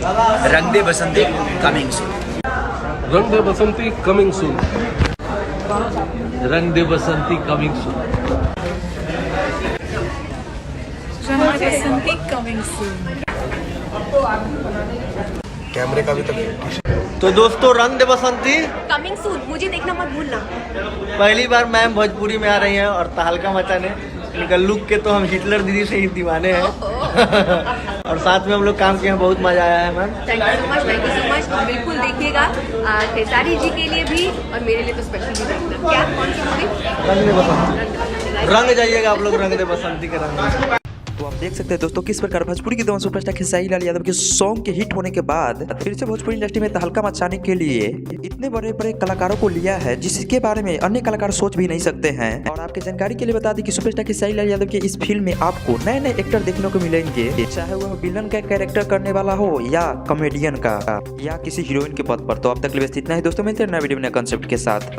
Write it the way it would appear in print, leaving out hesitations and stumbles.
रंग दे बसंती coming soon. रंग दे बसंती coming soon. रंग दे बसंती कमिंग सून। बसंती कमिंग सून। कैमरे का भी तक। तो दोस्तों रंग दे बसंती कमिंग सून, मुझे देखना मत भूलना। पहली बार मैम भोजपुरी में आ रही हैं और तहलका मचाने। इनका लुक के तो हम हिटलर दीदी से ही दीवाने हैं। और साथ में हम लोग काम किए हैं, बहुत मजा आया है ma'am. Thank you so much, thank you so much. बिल्कुल देखिएगा, खेसारी जी के लिए भी और मेरे लिए तो स्पेशल भी देखना। क्या कौन सी मूवी? रंग दे बसंती। रंग जाइएगा आप लोग रंग दे बसंती के रंग में। तो आप देख सकते हैं दोस्तों किस प्रकार भोजपुरी के दो सुपरस्टार खेसारी लाल यादव के सॉन्ग के हिट होने के बाद फिर से भोजपुरी इंडस्ट्री में तहलका मचाने के लिए इतने बड़े बड़े कलाकारों को लिया है जिसके बारे में अन्य कलाकार सोच भी नहीं सकते हैं। और आपके जानकारी के लिए बता दें कि सुपरस्टार खेसारी लाल यादव के इस फिल्म में आपको नए नए एक्टर देखने को मिलेंगे, चाहे वह विलन का कैरेक्टर करने वाला हो या कॉमेडियन का या किसी हीरोइन के पद पर। तो अब तक के लिए बस इतना ही दोस्तों, मिलते हैं नए वीडियो में नए कॉन्सेप्ट के साथ।